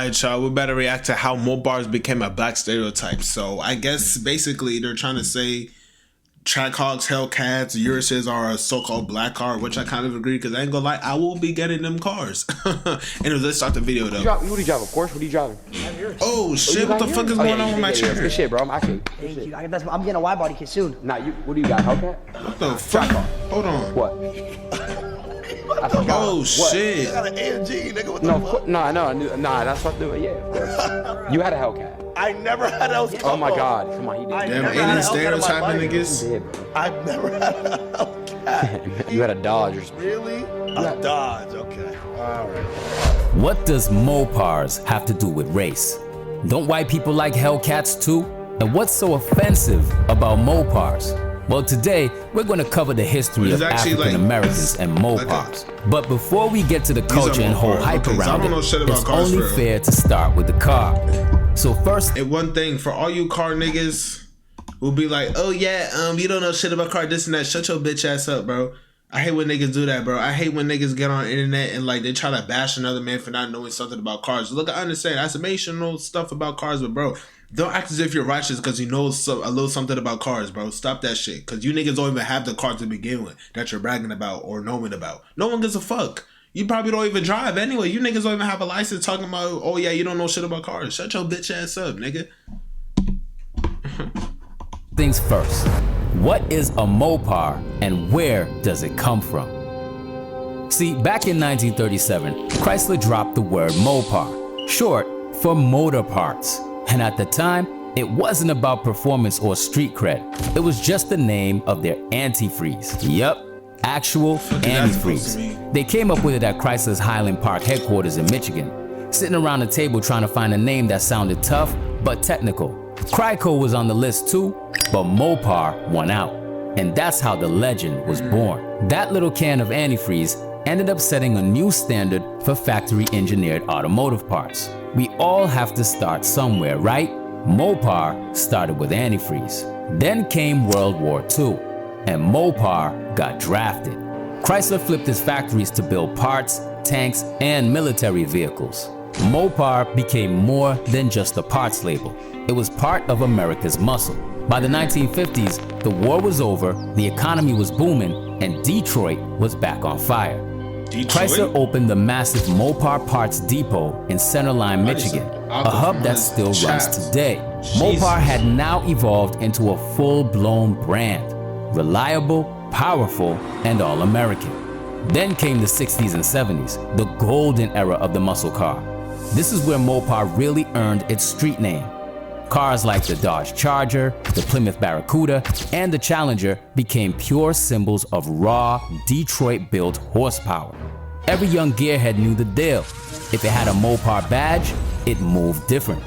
Alright, y'all, we better react to how Mopars became a black stereotype. So I guess basically they're trying to say Trackhawks, Hellcats, Uruses are a so-called black car, which I kind of agree because I ain't gonna lie, I will be getting them cars. Anyways, let's start the video though. What do you drive? A Porsche? What are you driving? Oh shit! What the fuck is going on with my chair? Good shit, bro. I'm actually. Thank you. I'm getting a wide body kit soon. Nah, you. What do you got? Hellcat? What the fuck? Hold on. What? Oh shit! You got an AMG, nigga. What the fuck? Nah, that's what I do. Yeah, of course. You had a Hellcat. I never had a Hellcat. Oh my god, come on, he did. Damn, alien stereotyping niggas. He did, bro. I've never had a Hellcat. You had a Dodge or something. Really? A Dodge. Okay. All right. What does Mopars have to do with race? Don't white people like Hellcats too? And what's so offensive about Mopars? Well, today we're going to cover the history of African Americans and Mopars. But before we get to the culture and whole hype around it, it's only fair to start with the car. So first, and one thing for all you car niggas will be like, oh yeah, you don't know shit about car, this and that. Shut your bitch ass up, bro. I hate when niggas do that, bro. I hate when niggas get on the internet and like they try to bash another man for not knowing something about cars. Look, I understand. I may know stuff about cars, but bro, don't act as if you're righteous because you know a little something about cars, bro. Stop that shit. Because you niggas don't even have the car to begin with that you're bragging about or knowing about. No one gives a fuck. You probably don't even drive anyway. You niggas don't even have a license talking about, oh yeah, you don't know shit about cars. Shut your bitch ass up, nigga. things first. What is a Mopar and where does it come from? See, back in 1937, Chrysler dropped the word Mopar, short for motor parts. And at the time, it wasn't about performance or street cred. It was just the name of their antifreeze. Yup, actual antifreeze. They came up with it at Chrysler's Highland Park headquarters in Michigan, sitting around a table trying to find a name that sounded tough but technical. Cryco was on the list too, but Mopar won out. And that's how the legend was born. That little can of antifreeze ended up setting a new standard for factory-engineered automotive parts. We all have to start somewhere, right? Mopar started with antifreeze. Then came World War II, and Mopar got drafted. Chrysler flipped its factories to build parts, tanks, and military vehicles. Mopar became more than just a parts label. It was part of America's muscle. By the 1950s, the war was over, the economy was booming, and Detroit was back on fire. Chrysler opened the massive Mopar Parts Depot in Centerline, Michigan, a hub that still runs today. Mopar had now evolved into a full-blown brand, reliable, powerful, and all-American. Then came the 60s and 70s, the golden era of the muscle car. This is where Mopar really earned its street name. Cars like the Dodge Charger, the Plymouth Barracuda, and the Challenger became pure symbols of raw, Detroit-built horsepower. Every young gearhead knew the deal. If it had a Mopar badge, it moved different.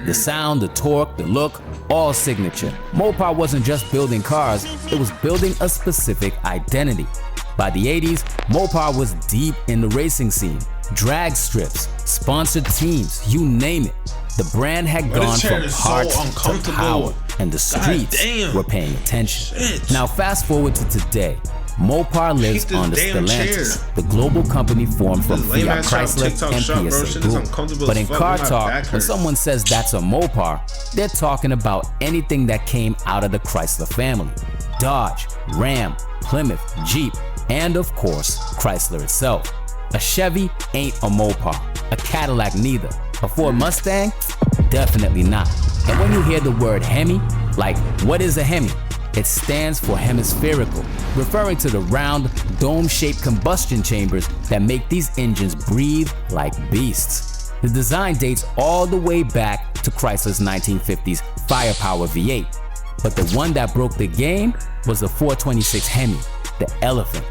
The sound, the torque, the look, all signature. Mopar wasn't just building cars, it was building a specific identity. By the 80s, Mopar was deep in the racing scene. Drag strips, sponsored teams, you name it. The brand had gone from parts to power, and the streets were paying attention. Now fast forward to today. Mopar lives on the Stellantis, the global company formed from Fiat Chrysler and PSA Group. But in car talk, when someone says that's a Mopar, they're talking about anything that came out of the Chrysler family. Dodge, Ram, Plymouth, Jeep, and of course, Chrysler itself. A Chevy ain't a Mopar, a Cadillac neither. A Ford Mustang? Definitely not. And when you hear the word Hemi, like what is a Hemi? It stands for hemispherical, referring to the round, dome-shaped combustion chambers that make these engines breathe like beasts. The design dates all the way back to Chrysler's 1950s Firepower V8. But the one that broke the game was the 426 Hemi, the Elephant.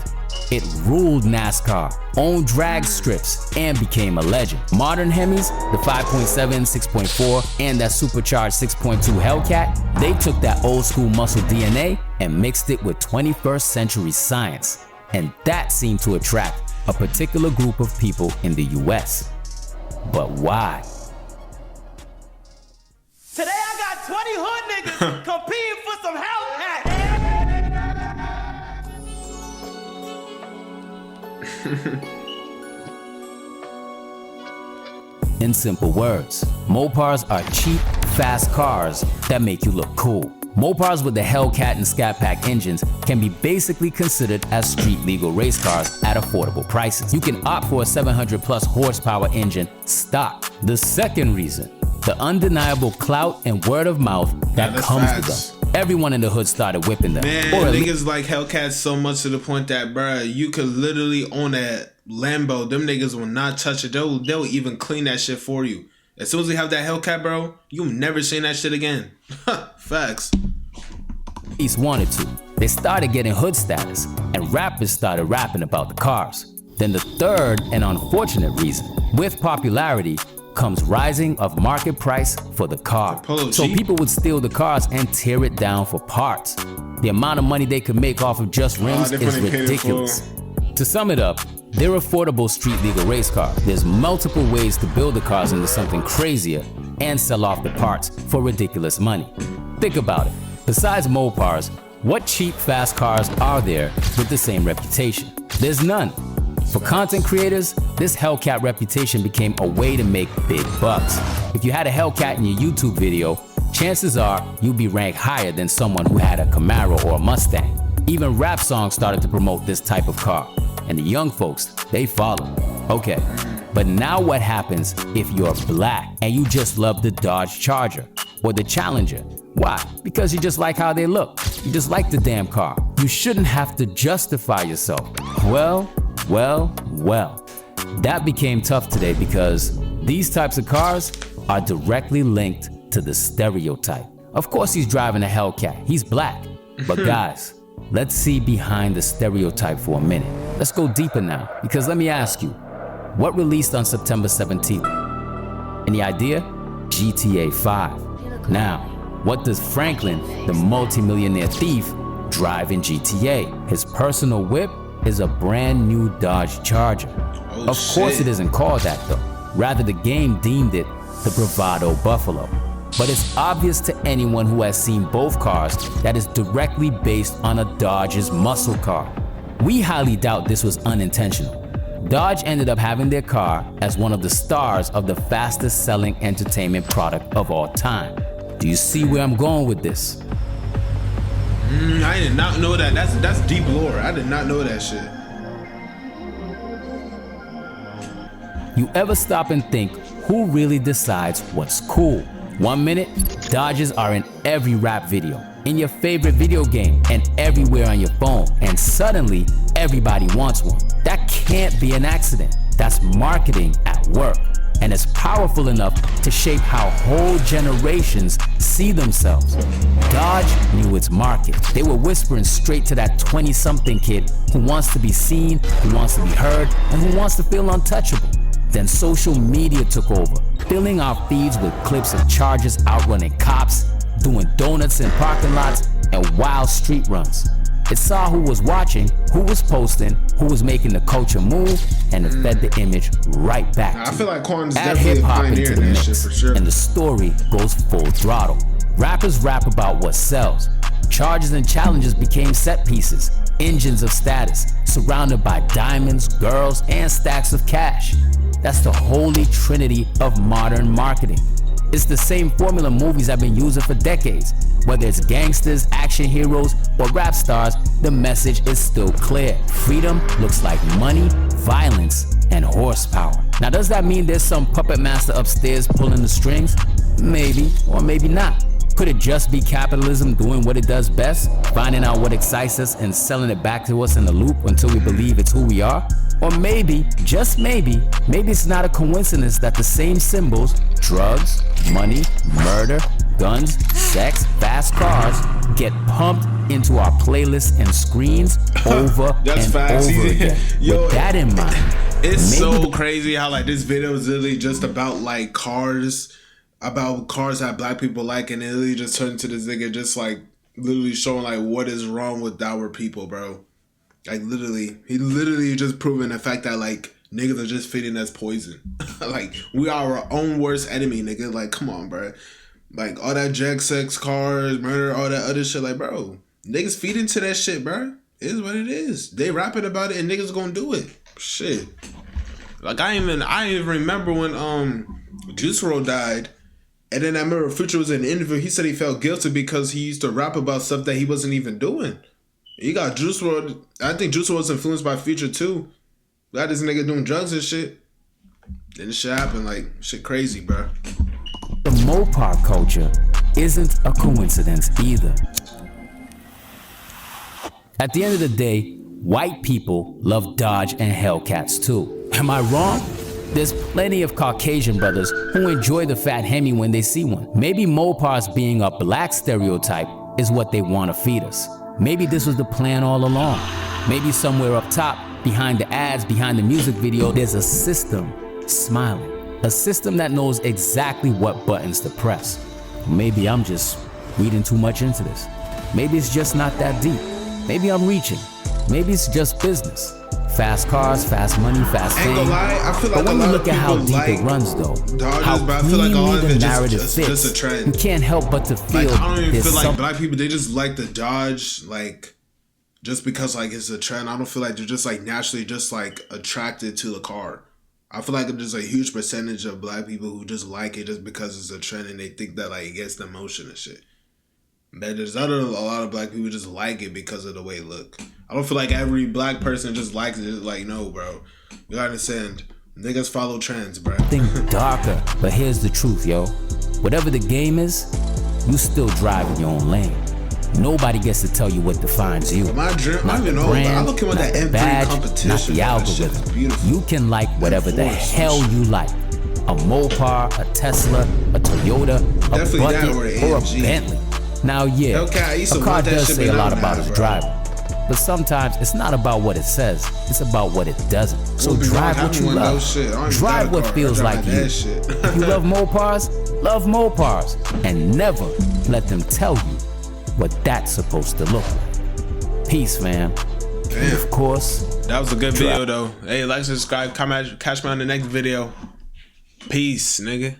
It ruled NASCAR, owned drag strips, and became a legend. Modern Hemis, the 5.7, 6.4, and that supercharged 6.2 Hellcat, they took that old school muscle DNA and mixed it with 21st century science. And that seemed to attract a particular group of people in the US. But why? Today I got 20 hood niggas competing for some Hellcat. In In simple words, Mopars are cheap, fast cars that make you look cool. Mopars with the Hellcat and Scat Pack engines can be basically considered as street legal race cars at affordable prices. You can opt for a 700 plus horsepower engine stock. The second reason, the undeniable clout and word of mouth that comes with them. Everyone in the hood started whipping them. Man, niggas like Hellcats so much to the point that, bruh, you could literally own that Lambo. Them niggas will not touch it. They'll even clean that shit for you. As soon as they have that Hellcat, bro, you've never seen that shit again. Facts. Police wanted to. They started getting hood status, and rappers started rapping about the cars. Then the third and unfortunate reason, with popularity comes rising of market price for the car. So people would steal the cars and tear it down for parts. The amount of money they could make off of just rims is ridiculous. To sum it up, they're affordable street legal race cars. There's multiple ways to build the cars into something crazier and sell off the parts for ridiculous money. Think about it. Besides Mopars, what cheap fast cars are there with the same reputation? There's none. For content creators, this Hellcat reputation became a way to make big bucks. If you had a Hellcat in your YouTube video, chances are you'd be ranked higher than someone who had a Camaro or a Mustang. Even rap songs started to promote this type of car, and the young folks, they followed. Okay, but now what happens if you're black and you just love the Dodge Charger or the Challenger? Why? Because you just like how they look. You just like the damn car. You shouldn't have to justify yourself. Well. That became tough today because these types of cars are directly linked to the stereotype. Of course he's driving a Hellcat. He's black. But guys, let's see behind the stereotype for a minute. Let's go deeper now, because let me ask you, what released on September 17th? Any idea? GTA 5. Now, what does Franklin, the multimillionaire thief, drive in GTA? His personal whip is a brand new Dodge Charger. Of course it isn't called that though. Rather, the game deemed it the Bravado Buffalo. But it's obvious to anyone who has seen both cars that it's directly based on a Dodge's muscle car. We highly doubt this was unintentional. Dodge ended up having their car as one of the stars of the fastest selling entertainment product of all time. Do you see where I'm going with this? I did not know that. That's deep lore. I did not know that shit. You ever stop and think, who really decides what's cool? 1 minute, Dodges are in every rap video, in your favorite video game, and everywhere on your phone. And suddenly, everybody wants one. That can't be an accident. That's marketing at work. And it's powerful enough to shape how whole generations see themselves. Dodge knew its market. They were whispering straight to that 20-something kid who wants to be seen, who wants to be heard, and who wants to feel untouchable. Then social media took over, filling our feeds with clips of Chargers outrunning cops, doing donuts in parking lots, and wild street runs. It saw who was watching, who was posting, who was making the culture move, and it fed the image right back. I feel like Quan's Add definitely a hip-hop pioneer into in the that shit mix, for sure. and the story goes full throttle. Rappers rap about what sells. Charges and challenges became set pieces, engines of status, surrounded by diamonds, girls, and stacks of cash. That's the holy trinity of modern marketing. It's the same formula movies have been using for decades. Whether it's gangsters, action heroes, or rap stars, the message is still clear. Freedom looks like money, violence, and horsepower. Now, does that mean there's some puppet master upstairs pulling the strings? Maybe, or maybe not. Could it just be capitalism doing what it does best, finding out what excites us and selling it back to us in a loop until we believe it's who we are? Or maybe, just maybe it's not a coincidence that the same symbols, drugs, money, murder, guns, sex, fast cars, get pumped into our playlists and screens over and over again. Yo, with that in mind, it's so crazy how like this video is literally just about like cars, about cars that black people like, and it literally just turned into this nigga just like literally showing like what is wrong with our people, bro. Like literally, he literally just proving the fact that like niggas are just feeding us poison. Like we are our own worst enemy, nigga. Like come on, bro. Like all that jag sex, cars, murder, all that other shit. Like bro, niggas feed into that shit, bro. It is what it is. They rapping about it and niggas gonna do it. Shit. Like I even remember when Juice WRLD died. And then I remember Future was in an interview. He said he felt guilty because he used to rap about stuff that he wasn't even doing. You got Juice WRLD. I think Juice WRLD was influenced by Future too. Got this nigga doing drugs and shit. Then this shit happened. Like, shit crazy, bro. The Mopar culture isn't a coincidence either. At the end of the day, white people love Dodge and Hellcats too. Am I wrong? There's plenty of Caucasian brothers who enjoy the fat Hemi when they see one. Maybe Mopars being a black stereotype is what they want to feed us. Maybe this was the plan all along. Maybe somewhere up top, behind the ads, behind the music video, there's a system smiling. A system that knows exactly what buttons to press. Maybe I'm just reading too much into this. Maybe it's just not that deep. Maybe I'm reaching. Maybe it's just business. Fast cars, fast money, fast fame. Ain't gonna lie, I feel like but when a you lot look of at how people deep like it runs though, Dodgers, how but I feel like a lot of cleanly it the narrative just fits, a trend. you can't help but to feel Like, I don't even there's feel like some black people, they just like the Dodge, like, just because, like, it's a trend. I don't feel like they're just, like, naturally just, like, attracted to the car. I feel like there's a huge percentage of black people who just like it just because it's a trend and they think that, like, it gets them motion and shit. But there's a lot of black people just like it because of the way it look. I don't feel like every black person just likes it. It's like, no, bro. You gotta understand. Niggas follow trends, bro. Think darker, but here's the truth, yo. Whatever the game is, you still drive in your own lane. Nobody gets to tell you what defines you. My dream, Not I don't even the know. brand, I look at that not the M3 badge, competition. not the That shit is algorithm. beautiful. You can like whatever the hell you like. A Mopar, a Tesla, a Toyota, a Definitely that bucket, or an or a AMG. Bentley. Now, yeah, Hellcat, I used to a car want that does shit, say a but lot not about now, its bro. driver. But sometimes it's not about what it says, it's about what it doesn't. So Won't be wrong drive what having you one of love. those shit. I don't even Drive got a what car. feels I drive like that you. shit. If you love Mopars, love Mopars. And never let them tell you what that's supposed to look like. Peace, fam. And of course, That was a good video, though. Hey, like, subscribe, comment, catch me on the next video. Peace, nigga.